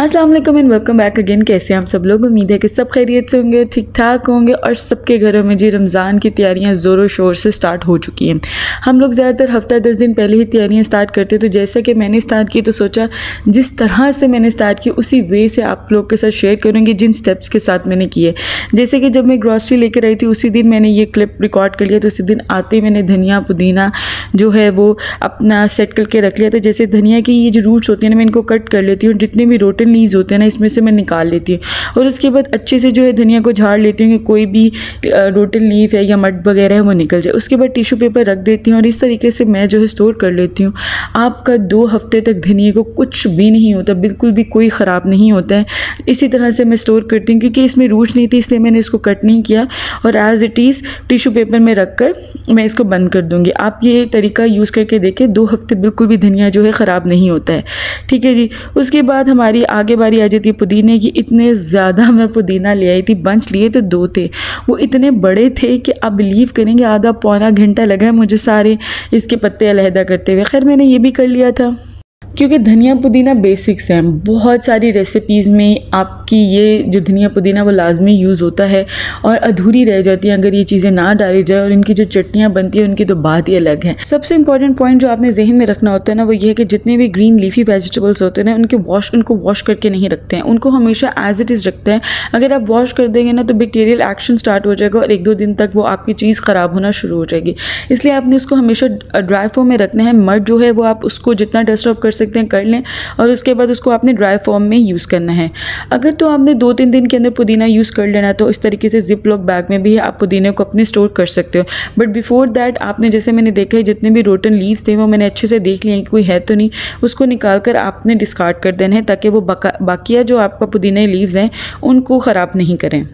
अस्सलाम वालेकुम and welcome back again. कैसे हैं आप सब लोग? उम्मीद है कि सब खैरियत से होंगे, ठीक ठाक होंगे और सबके घरों में जी रमज़ान की तैयारियां ज़ोरों शोर से स्टार्ट हो चुकी हैं। हम लोग ज़्यादातर हफ्ता 10 दिन पहले ही तैयारियां स्टार्ट करते, तो जैसे कि मैंने स्टार्ट की तो सोचा जिस तरह से मैंने स्टार्ट की उसी वे से आप लोग के साथ शेयर करूँगी, जिन स्टेप्स के साथ मैंने किए। जैसे कि जब मैं ग्रॉसरी लेकर आई थी उसी दिन मैंने ये क्लिप रिकॉर्ड कर लिया, तो उसी दिन आते ही मैंने धनिया पुदीना जो है वो अपना सेट करके रख लिया था। जैसे धनिया की ये जो रूट्स होती हैं ना, मैं इनको कट कर लेती हूँ, जितने भी रोटन लीव्स होते हैं ना इसमें से मैं निकाल लेती हूँ और उसके बाद अच्छे से जो है धनिया को झाड़ लेती हूँ कि कोई भी रोटन लीफ है या मड वगैरह है वो निकल जाए। उसके बाद टिश्यू पेपर रख देती हूँ और इस तरीके से मैं जो है स्टोर कर लेती हूँ। आपका 2 हफ्ते तक धनिया को कुछ भी नहीं होता, बिल्कुल भी कोई ख़राब नहीं होता है। इसी तरह से मैं स्टोर करती हूँ। क्योंकि इसमें रूट्स नहीं थी इसलिए मैंने इसको कट नहीं किया और as it is tissue paper में रख कर मैं इसको बंद कर दूँगी। आप ये तरीका यूज़ करके देखें, 2 हफ्ते बिल्कुल भी धनिया जो है ख़राब नहीं होता है। ठीक है जी। उसके बाद हमारी आगे बारी आ जाती है पुदीने की। इतने ज़्यादा मैं पुदीना ले आई थी, बंच लिए तो 2 थे, वो इतने बड़े थे कि आप बिलीव करेंगे आधा पौना घंटा लगा है मुझे सारे इसके पत्ते अलहदा करते हुए। खैर मैंने ये भी कर लिया था क्योंकि धनिया पुदीना बेसिक्स हैं। बहुत सारी रेसिपीज़ में आपकी ये जो धनिया पुदीना वो लाजमी यूज़ होता है और अधूरी रह जाती हैं अगर ये चीज़ें ना डाली जाए, और इनकी जो चटनियाँ बनती हैं उनकी तो बात ही अलग है। सबसे इंपॉर्टेंट पॉइंट जो आपने जहन में रखना होता है ना वो ये है कि जितने भी ग्रीन लीफी वेजिटेबल्स होते हैं ना उनको वॉश करके नहीं रखते हैं, उनको हमेशा एज इट इज़ रखते हैं। अगर आप वॉश कर देंगे ना तो बैक्टीरियल एक्शन स्टार्ट हो जाएगा और 1-2 दिन तक वो आपकी चीज़ ख़राब होना शुरू हो जाएगी। इसलिए आपने उसको हमेशा ड्राई फॉर्म में रखना है। मड जो है वो आप उसको जितना डस्ट ऑफ कर सकते हैं कर लें और उसके बाद उसको आपने ड्राई फॉर्म में यूज़ करना है। अगर तो आपने 2-3 दिन के अंदर पुदीना यूज़ कर लेना तो इस तरीके से जिप लॉक बैग में भी आप पुदीने को अपने स्टोर कर सकते हो। बट बिफोर दैट आपने, जैसे मैंने देखा है, जितने भी रोटन लीव्स थे वो मैंने अच्छे से देख लिया कि कोई है तो नहीं, उसको निकाल कर आपने डिस्कार्ड कर देना है ताकि वो बाकिया जो आपका पुदीना लीव्स हैं उनको ख़राब नहीं करें।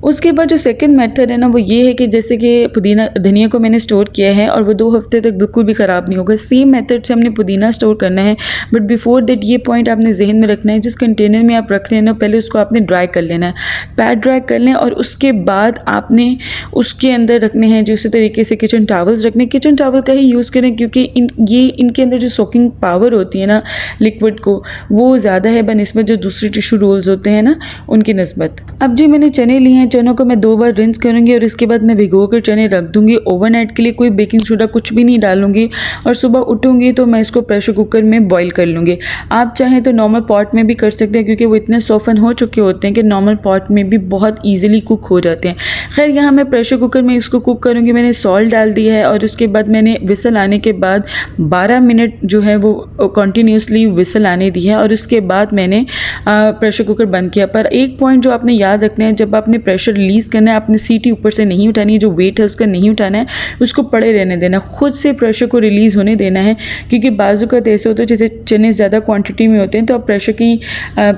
उसके बाद जो सेकंड मेथड है ना वो ये है कि जैसे कि पुदीना धनिया को मैंने स्टोर किया है और वो 2 हफ्ते तक बिल्कुल भी ख़राब नहीं होगा। सेम मेथड से हमने पुदीना स्टोर करना है, बट बिफोर दैट ये पॉइंट आपने जहन में रखना है, जिस कंटेनर में आप रख रहे हैं ना पहले उसको आपने ड्राई कर लेना है, पैड ड्राई कर लें और उसके बाद आपने उसके अंदर रखने हैं जो इसी तरीके से किचन टावल्स रखने। किचन टावल का ही यूज़ करें क्योंकि इनके अंदर जो सोकिंग पावर होती है ना लिक्विड को वो ज़्यादा है बनस्बत जो दूसरे टिश्यू रोल्स होते हैं ना उनकी नस्बत। अब जी मैंने चने लिए हैं, चनों को मैं 2 बार रिंस करूंगी और इसके बाद मैं भिगो कर चने रख दूंगी ओवरनाइट के लिए। कोई बेकिंग सोडा कुछ भी नहीं डालूंगी और सुबह उठूंगी तो मैं इसको प्रेशर कुकर में बॉईल कर लूँगी। आप चाहें तो नॉर्मल पॉट में भी कर सकते हैं क्योंकि वो इतने सॉफ्टन हो चुके होते हैं कि नॉर्मल पॉट में भी बहुत ईजिली कुक हो जाते हैं। खैर यहाँ मैं प्रेशर कुकर में इसको कुक करूँगी। मैंने सॉल्ट डाल दिया है और उसके बाद मैंने विसल आने के बाद 12 मिनट जो है वो कंटिन्यूसली विसल आने दी है और उसके बाद मैंने प्रेशर कुकर बंद किया। पर एक पॉइंट जो आपने याद रखना है, जब आपने प्रेशर रिलीज़ करना है आपने सीटी ऊपर से नहीं उठानी है, जो वेट है उसका नहीं उठाना है, उसको पड़े रहने देना, खुद से प्रेशर को रिलीज़ होने देना है। क्योंकि बाजू का ऐसे होता है जैसे चने ज़्यादा क्वांटिटी में होते हैं तो आप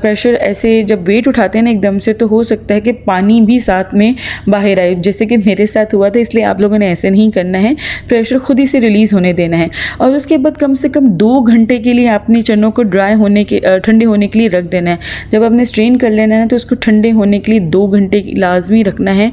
प्रेशर ऐसे जब वेट उठाते हैं ना एकदम से तो हो सकता है कि पानी भी साथ में बाहर आए, जैसे कि मेरे साथ हुआ था। इसलिए आप लोगों ने ऐसे नहीं करना है, प्रेशर खुद ही से रिलीज़ होने देना है। और उसके बाद कम से कम 2 घंटे के लिए अपनी चनों को ठंडे होने के लिए रख देना है। जब आपने स्ट्रेन कर लेना है तो उसको ठंडे होने के लिए 2 घंटे लाजमी रखना है।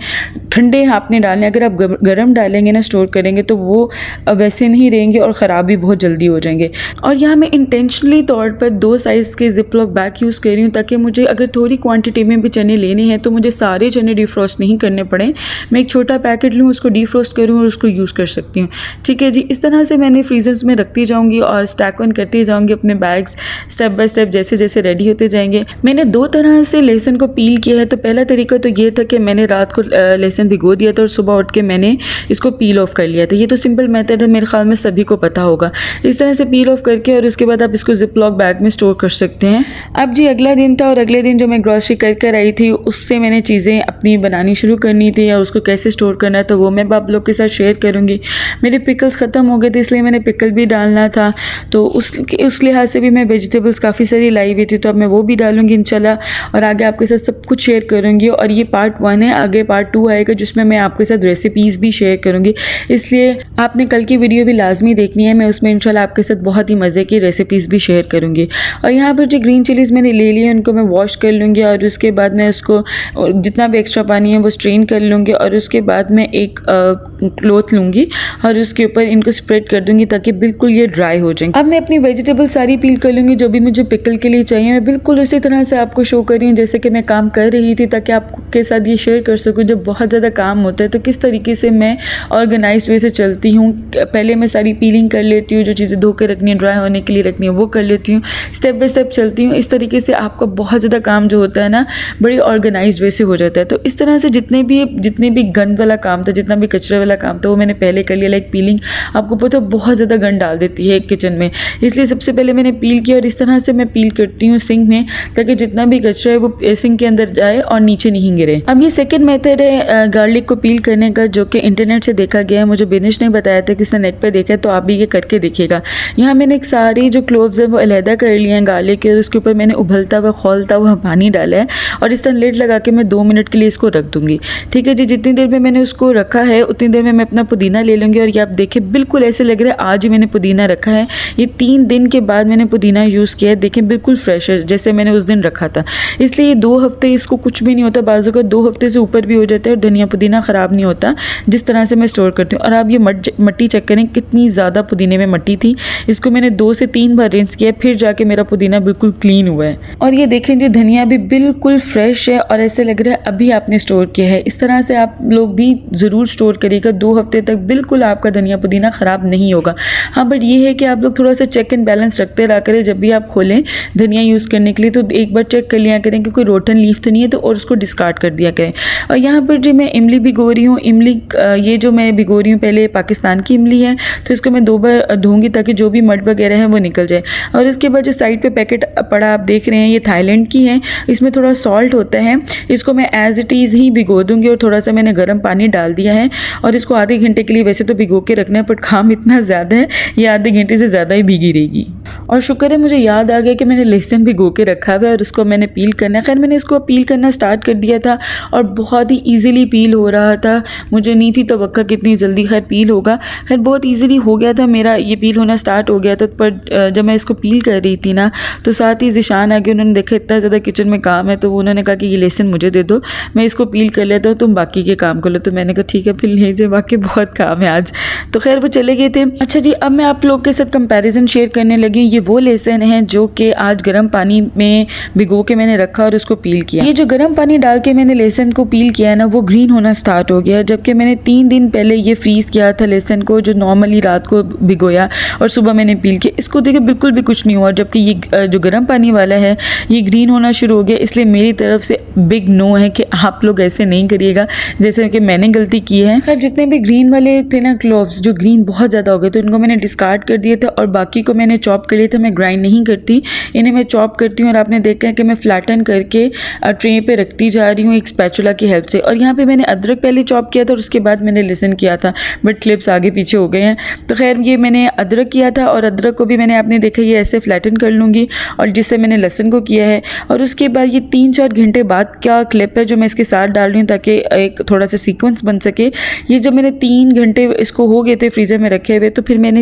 ठंडे आपने डालने, अगर आप गर्म डालेंगे ना स्टोर करेंगे तो वो वैसे नहीं रहेंगे और ख़राब भी बहुत जल्दी हो जाएंगे। और यहाँ मैं इंटेंशनली तौर पर 2 साइज़ के जिप लॉक बैग यूज़ कर रही हूँ ताकि मुझे अगर थोड़ी क्वांटिटी में भी चने लेने हैं तो मुझे सारे चने डिफ्रॉस्ट नहीं करने पड़े। मैं एक छोटा पैकेट लूँ, उसको डिफ्रॉस्ट करूँ और उसको यूज़ कर सकती हूँ। ठीक है जी। इस तरह से मैंने फ्रीजर्स में रखती जाऊँगी और स्टैक ऑन करती जाऊँगी अपने बैग्स स्टेप बाय स्टेप जैसे जैसे रेडी होते जाएंगे। मैंने 2 तरह से लहसुन को पील किया है। तो पहला तरीका तो ये था कि मैंने रात को लहसुन भिगो दिया था और सुबह उठ के मैंने इसको पील ऑफ कर लिया था। ये तो सिंपल मेथड है, मेरे ख्याल में सभी को पता होगा। इस तरह से पील ऑफ करके और उसके बाद आप इसको जिप लॉक बैग में स्टोर कर सकते हैं। अब जी अगला दिन था और अगले दिन जो मैं ग्रॉसरी कर आई थी उससे मैंने चीज़ें अपनी बनानी शुरू करनी थी और उसको कैसे स्टोर करना है तो वो मैं आप लोग के साथ शेयर करूँगी। मेरे पिकल्स ख़त्म हो गए थे इसलिए मैंने पिकल भी डालना था, तो उस लिहाज से भी मैं वेजिटेबल्स काफ़ी सारी लाई हुई थी, तो अब मैं वो भी डालूँगी इंशाल्लाह और आगे आपके साथ सब कुछ शेयर करूँगी। और ये पार्ट 1 है, आगे पार्ट 2 आएगा जिसमें मैं आपके साथ रेसिपीज़ भी शेयर करूँगी, इसलिए आपने कल की वीडियो भी लाजमी देखनी है। मैं उसमें इंशाल्लाह आपके साथ बहुत ही मज़े की रेसिपीज़ भी शेयर करूँगी। और यहाँ पर जो ग्रीन चिलीज़ मैंने ले ली है उनको मैं वॉश कर लूँगी और उसके बाद मैं उसको जितना भी एक्स्ट्रा पानी है वो स्ट्रेन कर लूँगी और उसके बाद मैं एक क्लॉथ लूँगी और उसके ऊपर इनको स्प्रेड कर दूँगी ताकि बिल्कुल ये ड्राई हो जाएंगे। अब मैं अपनी वेजिटेबल सारी पील कर लूँगी जो भी मुझे पिकल के लिए चाहिए। मैं बिल्कुल उसी तरह से आपको शो कर रही हूँ जैसे कि मैं काम कर रही थी, ताकि आपके साथ ये शेयर कर सकूँ जब बहुत ज़्यादा काम होता है तो किस तरीके से मैं ऑर्गेनाइज्ड वे से चलती हूँ। पहले मैं सारी पीलिंग कर लेती हूँ, जो चीज़ें धो के रखनी है, ड्राई होने के लिए रखनी है वो कर लेती हूँ, स्टेप बाय स्टेप चलती हूँ। इस तरीके से आपका बहुत ज़्यादा काम जो होता है ना बड़ी ऑर्गेनाइज्ड वे से हो जाता है। तो इस तरह से जितने भी गंद वाला काम था, जितना भी कचरे वाला काम था वो मैंने पहले कर लिया। लाइक पीलिंग, आपको पता है बहुत ज़्यादा गंद डाल देती है किचन में, इसलिए सबसे पहले मैंने पील किया और इस तरह से मैं पील करती हूँ सिंक में ताकि जितना भी कचरा है वो सिंक के अंदर जाए और नीचे नहीं गिरे। अब ये सेकंड मेथड है गार्लिक को पील करने का, जो कि इंटरनेट से देखा गया है। मुझे बिनिश ने बताया था कि उसने नेट पे देखा है, तो आप भी ये करके देखिएगा। यहाँ मैंने एक सारी जो क्लोव्स है वो अलहदा कर लिए हैं गार्लिक के, और उसके ऊपर मैंने उबलता हुआ खौलता हुआ पानी डाला है और इस तरह लिड लगा के मैं 2 मिनट के लिए इसको रख दूँगी। ठीक है जी, जितनी देर में मैंने उसको रखा है उतनी देर में मैं अपना पुदीना ले लूँगी। और ये आप देखें बिल्कुल ऐसे लग रहा है आज ही मैंने पुदीना रखा है। ये 3 दिन के बाद मैंने पुदीना यूज़ किया है। देखें बिल्कुल फ्रेश है जैसे मैंने उस दिन रखा था, इसलिए 2 हफ्ते इसको कुछ भी नहीं होता। बाजू का 2 हफ्ते से ऊपर भी हो जाता है और धनिया पुदीना ख़राब नहीं होता जिस तरह से मैं स्टोर करती हूँ। और आप ये मट्टी चेक करें कितनी ज़्यादा पुदीने में मट्टी थी। इसको मैंने 2 से 3 बार रिंस किया, फिर जाके मेरा पुदीना बिल्कुल क्लीन हुआ है। और ये देखें जी धनिया भी बिल्कुल फ्रेश है और ऐसे लग रहा है अभी आपने स्टोर किया है। इस तरह से आप लोग भी ज़रूर स्टोर करिएगा, 2 हफ्ते तक बिल्कुल आपका धनिया पुदीना ख़राब नहीं होगा। हाँ, बट ये है कि आप लोग थोड़ा सा चेक एंड बैलेंस रखते रहा करें। जब भी आप खोलें धनिया यूज़ करने के लिए तो एक बार चेक कर लिया करें कि कोई रोटन लीफ तो नहीं है, तो और उसको डिस्कार्ड कर दिया करें। और यहाँ पर जी मैं इमली भिगो रही हूँ। इमली ये जो मैं भिगो रही हूँ पहले पाकिस्तान की इमली है, तो इसको मैं 2 बार धोऊंगी ताकि जो भी मड वगैरह है वो निकल जाए। और इसके बाद जो साइड पे पैकेट पड़ा आप देख रहे हैं ये थाईलैंड की है, इसमें थोड़ा सॉल्ट होता है। इसको मैं एज इट इज़ ही भिगो दूंगी और थोड़ा सा मैंने गर्म पानी डाल दिया है और इसको आधे घंटे के लिए वैसे तो भिगो के रखना है, बट काम इतना ज़्यादा है ये आधे घंटे से ज़्यादा ही भीगी रहेगी। और शुक्र है मुझे याद आ गया कि मैंने लहसुन भिगो के रखा हुआ है और उसको मैंने पील करना है। खैर मैंने इसको पील करना स्टार्ट कर दिया था और बहुत ही ईजिली पील हो रहा था। मुझे नहीं थी तवक्का कितनी जल्दी खैर पील होगा। खैर बहुत ईजिली हो गया था मेरा, ये पील होना स्टार्ट हो गया था। पर जब मैं इसको पील कर रही थी ना तो साथ ही ज़िशान आ गए, उन्होंने देखा इतना ज़्यादा किचन में काम है तो उन्होंने कहा कि ये लहसुन मुझे दे दो, मैं इसको पील कर लेता हूँ, तुम बाकी के काम कर लो। तो मैंने कहा ठीक है फिर लीजिए, बाकी बहुत काम है आज। तो खैर वो चले गए थे। अच्छा जी, अब मैं आप लोग के साथ कंपैरिजन शेयर करने लगी। ये वो लहसुन है जो कि आज गर्म पानी में भिगो के मैंने रखा और उसको पील किया। ये जो गर्म पानी डाल के मैंने लहसुन को पील किया है ना वो ग्रीन होना स्टार्ट हो गया, जबकि मैंने 3 दिन पहले ये फ्रीज़ किया था लहसुन को, जो नॉर्मली रात को भिगोया और सुबह मैंने पील किया। इसको देखिए बिल्कुल भी कुछ नहीं हुआ, जबकि ये जो गर्म पानी वाला है ये ग्रीन होना शुरू हो गया। इसलिए मेरी तरफ से बिग नो है कि आप लोग ऐसे नहीं करिएगा जैसे कि मैंने गलती की है। खैर जितने भी ग्रीन वाले थे ना क्लोव्स जो ग्रीन बहुत ज़्यादा हो गए तो इनको मैंने डिस्कार्ड कर दिया था और बाकी को मैंने चॉप कर लिया था। मैं ग्राइंड नहीं करती, इन्हें मैं चॉप करती हूँ और आपने देखा है कि मैं फ्लैटन करके ट्रे पे रखती जा रही हूँ एक स्पैचुला की हेल्प से। और यहाँ पे मैंने अदरक पहले चॉप किया था और उसके बाद मैंने लहसुन किया था, बट क्लिप्स आगे पीछे हो गए हैं। तो खैर ये मैंने अदरक किया था और अदरक को भी मैंने आपने देखा ये ऐसे फ्लैटन कर लूँगी और जिससे मैंने लहसुन को किया है। और उसके बाद ये 3-4 घंटे बाद क्या क्लिप है जो मैं इसके साथ डाल रही हूँ ताकि एक थोड़ा सा सीक्वेंस बन सके। ये जब मैंने 3 घंटे इसको हो गए थे फ्रीज़र में रखे हुए तो फिर मैंने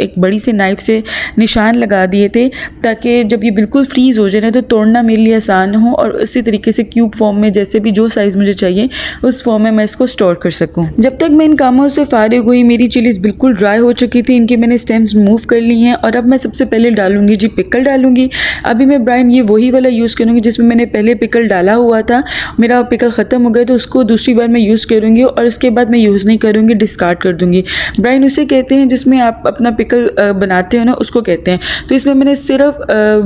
एक बड़ी सी नाइफ़ से निशान लगा दिए थे ताकि जब ये बिल्कुल फ्रीज़ हो जाए ना तो तोड़ना मेरे लिए आसान हो और उसी तरीके से क्यूब फॉर्म में जैसे भी जो साइज़ मुझे चाहिए उस फॉर्म में मैं इसको स्टोर कर सकूं। जब तक मैं इन कामों से फारिग हुई मेरी चिलीज़ बिल्कुल ड्राई हो चुकी थी, इनकी मैंने स्टेम्स रिमूव कर ली हैं। और अब मैं सबसे पहले डालूंगी जी पिकल डालूंगी। अभी मैं ब्राइन ये वही वाला यूज़ करूँगी जिसमें मैंने पहले पिकल डाला हुआ था, मेरा पिकल ख़त्म हो गया तो उसको दूसरी बार मैं यूज़ करूँगी और उसके बाद मैं यूज़ नहीं करूँगी, डिस्कार्ड कर दूँगी। ब्राइन उसे कहते हैं जिसमें आप अपना पिकल बनाते हो ना, उसको कहते हैं। तो इसमें मैंने सिर्फ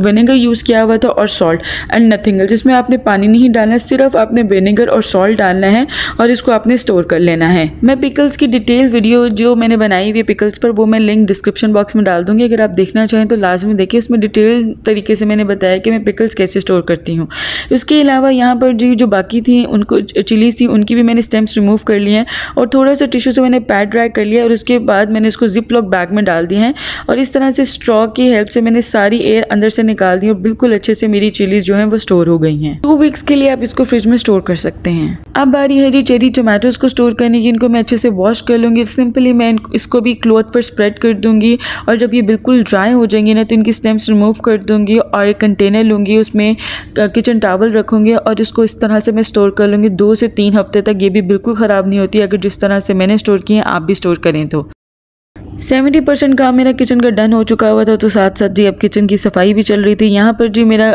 विनेगर यूज़ किया हुआ था और सॉल्ट एंड नथिंग एल्स, जिसमें आपने पानी नहीं डालना, सिर्फ आपने विनेगर और सॉल्ट डालना है और इसको आपने स्टोर कर लेना है। मैं पिकल्स की डिटेल वीडियो जो मैंने बनाई हुई पिकल्स पर वो मैं लिंक डिस्क्रिप्शन बॉक्स में डाल दूँगी, अगर आप देखना चाहें तो लाजमी देखिए। इसमें डिटेल तरीके से मैंने बताया कि मैं पिकल्स कैसे स्टोर करती हूँ। इसके अलावा यहाँ पर जी जो बाकी थी उनको चिलीज़ थी उनकी भी मैंने स्टेम्स रिमूव कर लिए हैं और थोड़ा सा टिश्यू से मैंने पैड ड्राई कर लिया और उसके बाद मैंने इसको जिप लॉक बैग में डाल दिए हैं और इस तरह से स्ट्रॉ की हेल्प से मैंने सारी एयर अंदर से निकाल दी और बिल्कुल अच्छे से मेरी चिलीज़ जो है वो स्टोर हो गई हैं। 2 वीक्स के लिए आप इसको फ्रिज में स्टोर स्टोर कर सकते हैं। अब बारी है जी चेरी टोमेटोज़ को स्टोर करने की। इनको मैं अच्छे से वॉश कर लूँगी। सिंपली मैं इसको भी क्लॉथ पर स्प्रेड कर दूँगी और जब ये बिल्कुल ड्राई हो जाएंगी ना तो इनकी स्टेम्स रिमूव कर दूँगी और एक कंटेनर लूँगी, उसमें किचन टॉवल रखूँगी और इसको इस तरह से मैं स्टोर कर लूँगी 2 से 3 हफ्ते तक। ये भी बिल्कुल ख़राब नहीं होती अगर जिस तरह से मैंने स्टोर किए आप भी स्टोर करें तो। 70% काम मेरा किचन का डन हो चुका हुआ था, तो साथ साथ जी अब किचन की सफाई भी चल रही थी। यहाँ पर जी मेरा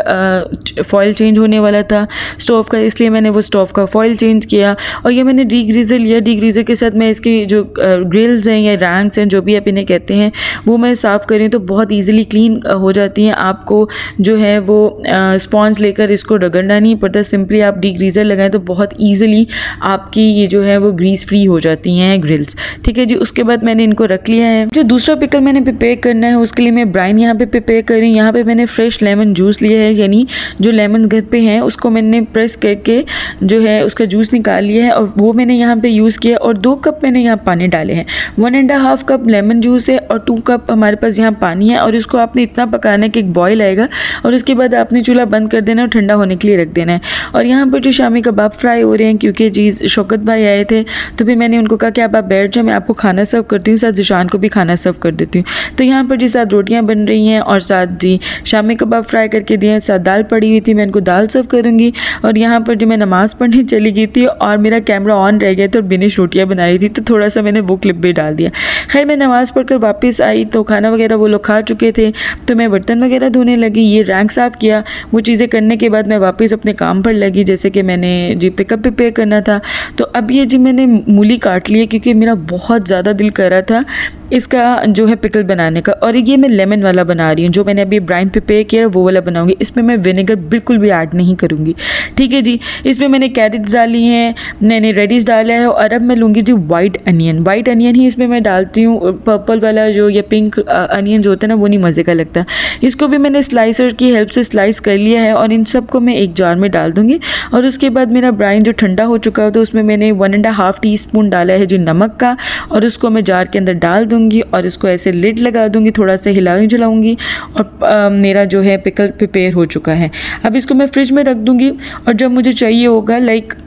फॉयल चेंज होने वाला था स्टोव का, इसलिए मैंने वो स्टोव का फॉयल चेंज किया और ये मैंने डीग्रीज़र लिया। डीग्रीज़र के साथ मैं इसकी जो ग्रिल्स हैं या रैंक्स हैं जो भी आप इन्हें कहते हैं वो मैं साफ़ करें तो बहुत ईजिली क्लीन हो जाती हैं। आपको जो है वो स्पॉन्ज लेकर इसको रगड़ना नहीं पड़ता, सिंपली आप डीग्रीज़र लगाएं तो बहुत ईजिली आपकी ये जो है वो ग्रीस फ्री हो जाती हैं ग्रिल्स। ठीक है जी, उसके बाद मैंने इनको रख लिया है। जो दूसरा पिकल मैंने प्रिपेयर करना है उसके लिए मैं ब्राइन यहाँ पे प्रिपेयर कर रही हूँ। यहाँ पे मैंने फ्रेश लेमन जूस लिया है, यानी जो लेमन घर पे हैं उसको मैंने प्रेस करके जो है उसका जूस निकाल लिया है और वो मैंने यहाँ पे यूज़ किया और 2 कप मैंने यहाँ पानी डाले हैं। 1.5 कप लेमन जूस है और 2 कप हमारे पास यहाँ पानी है और इसको आपने इतना पकाना है कि एक बॉयल आएगा और उसके बाद आपने चूल्हा बंद कर देना और ठंडा होने के लिए रख देना है। और यहाँ पर जो शामी कबाब फ्राई हो रहे हैं क्योंकि जी शौकत भाई आए थे तो फिर मैंने उनको कहा कि आप बैठ जाओ, मैं आपको खाना सर्व करती हूँ, साथ ज़िशान को भी खाना सर्व कर देती हूँ। तो यहाँ पर जी साथ रोटियाँ बन रही हैं और साथ जी शामी कबाब फ्राई करके दिए, साथ दाल पड़ी हुई थी, मैं इनको दाल सर्व करूँगी। और यहाँ पर जो मैं नमाज़ पढ़ने चली गई थी और मेरा कैमरा ऑन रह गया था और बिनिश रोटियाँ बना रही थी तो थोड़ा सा मैंने वो क्लिप भी डाल दिया। खैर मैं नमाज़ पढ़कर वापस आई तो खाना वगैरह वो लोग खा चुके थे तो मैं बर्तन वगैरह धोने लगी, ये रैंक साफ़ किया। वो चीज़ें करने के बाद मैं वापस अपने काम पर लगी, जैसे कि मैंने जी पिकअप प्रिपेयर करना था। तो अब ये जी मैंने मूली काट ली है क्योंकि मेरा बहुत ज़्यादा दिल कर रहा था इसका जो है पिकल बनाने का। और ये मैं लेमन वाला बना रही हूँ, जो मैंने अभी ब्राइन प्रिपेयर किया वो वाला बनाऊंगी। इसमें मैं विनेगर बिल्कुल भी ऐड नहीं करूँगी। ठीक है जी, इसमें मैंने कैरेट्स डाली हैं, मैंने रेडिश डाला है और अब मैं लूँगी जी वाइट अनियन। वाइट अनियन ही इसमें मैं डालती हूँ, पर्पल वाला जो या पिंक अनियन जो होता है ना वो नहीं मज़े का लगता। इसको भी मैंने स्लाइसर की हेल्प से स्लाइस कर लिया है और इन सबको मैं एक जार में डाल दूँगी। और उसके बाद मेरा ब्राइन जो ठंडा हो चुका है तो उसमें मैंने 1.5 टीस्पून डाला है जी नमक का और उसको मैं जार के अंदर डाल दूँगी और इसको ऐसे लिड लगा दूँगी, थोड़ा सा हिलाऊंगी जलाऊँगी और मेरा जो है पिकल प्रिपेयर हो चुका है। अब इसको मैं फ्रिज में रख दूँगी और जब मुझे चाहिए होगा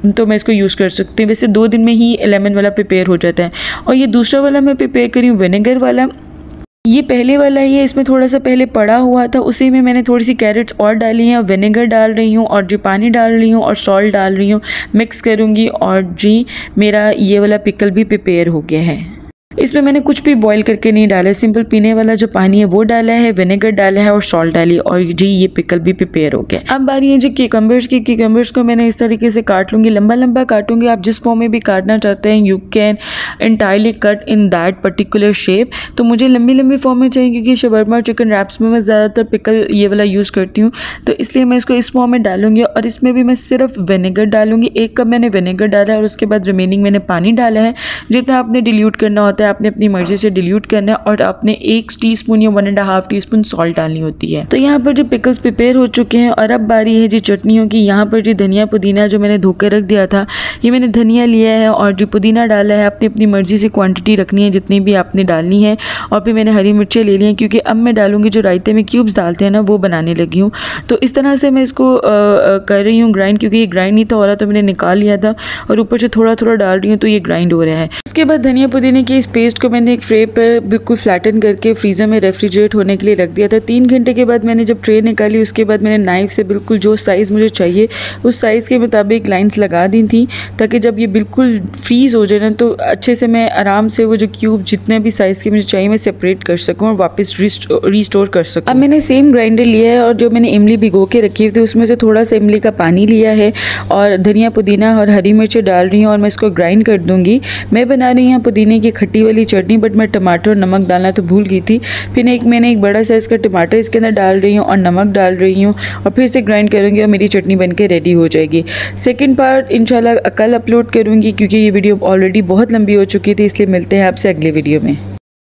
तो मैं इसको यूज़ कर सकती हूँ। वैसे 2 दिन में ही लेमन वाला प्रिपेयर हो जाता है। और ये दूसरा वाला मैं प्रिपेयर करी हूँ विनेगर वाला, ये पहले वाला ही है, इसमें थोड़ा सा पहले पड़ा हुआ था, उसी में मैंने थोड़ी सी कैरेट्स और डाली हैं, विनेगर डाल रही हूँ और जी पानी डाल रही हूँ और सॉल्ट डाल रही हूँ, मिक्स करूँगी और जी मेरा ये वाला पिकल भी प्रिपेयर हो गया है। इसमें मैंने कुछ भी बॉईल करके नहीं डाला है, सिंपल पीने वाला जो पानी है वो डाला है, विनेगर डाला है और सॉल्ट डाली और जी ये पिकल भी प्रिपेयर हो गया। अब बारी है जी क्यूकम्बर्स की। क्यूकम्बर्स को मैंने इस तरीके से काट लूँगी, लंबा लंबा काटूंगी। आप जिस फॉर्म में भी काटना चाहते हैं you can entirely cut in that particular shape. तो मुझे लंबी लंबी फॉर्म में चाहिए क्योंकि शवरमा और चिकन रैप्स में मैं ज़्यादातर पिकल ये वाला यूज़ करती हूँ, तो इसलिए मैं इसको इस फॉर्म में डालूंगी। और इसमें भी मैं सिर्फ विनेगर डालूंगी, 1 कप मैंने विनेगर डाला है और उसके बाद रिमेनिंग मैंने पानी डाला है। जितना आपने डिल्यूट करना होता है आपने अपनी मर्जी से डिल्यूट करना है और आपने 1 टीस्पून या 1.5 टीस्पून सॉल्ट डालनी होती है। तो यहाँ पर जो पिकल्स प्रिपेयर हो चुके हैं और अब बारी है जी चटनियों की। यहाँ पर जी धनिया पुदीना जो मैंने धो के रख दिया था, ये मैंने धनिया लिया है और जी पुदीना डाला है। आपने अपनी मर्जी से क्वांटिटी रखनी है जितनी भी आपने डालनी है। और फिर मैंने हरी मिर्चें ले ली हैं क्योंकि अब मैं डालूंगी जो रायते में क्यूब्स डालते हैं ना वो बनाने लगी हूँ। तो इस तरह से मैं इसको कर रही हूँ ग्राइंड, क्योंकि ये ग्राइंड नहीं था हो रहा तो मैंने निकाल लिया था और ऊपर से थोड़ा थोड़ा डाल रही हूँ तो ये ग्राइंड हो रहा है। उसके बाद धनिया पुदीने की इस पेस्ट को मैंने एक ट्रे पर बिल्कुल फ्लैटन करके फ्रीज़र में रेफ्रिजरेट होने के लिए रख दिया था। 3 घंटे के बाद मैंने जब ट्रे निकाली उसके बाद मैंने नाइफ से बिल्कुल जो साइज़ मुझे चाहिए उस साइज़ के मुताबिक लाइंस लगा दी थी, ताकि जब ये बिल्कुल फ्रीज़ हो जाए ना तो अच्छे से मैं आराम से वो जो क्यूब जितने भी साइज़ के मुझे चाहिए मैं सेपरेट कर सकूँ और वापस रिस्टोर कर सकूँ। अब मैंने सेम ग्राइंडर लिया है और जो मैंने इमली भिगो के रखी हुई थी उसमें से थोड़ा सा इमली का पानी लिया है और धनिया पुदीना और हरी मिर्चें डाल रही हूँ और मैं इसको ग्राइंड कर दूँगी। मैं बना रही हूँ पुदीने की खट्टी वाली चटनी, बट मैं टमाटर और नमक डालना तो भूल गई थी। फिर मैंने एक बड़ा साइज़ का टमाटर इसके अंदर डाल रही हूँ और नमक डाल रही हूँ और फिर से ग्राइंड करूँगी और मेरी चटनी बनके रेडी हो जाएगी। सेकंड पार्ट इंशाल्लाह कल अपलोड करूँगी क्योंकि ये वीडियो ऑलरेडी बहुत लंबी हो चुकी थी, इसलिए मिलते हैं आपसे अगले वीडियो में।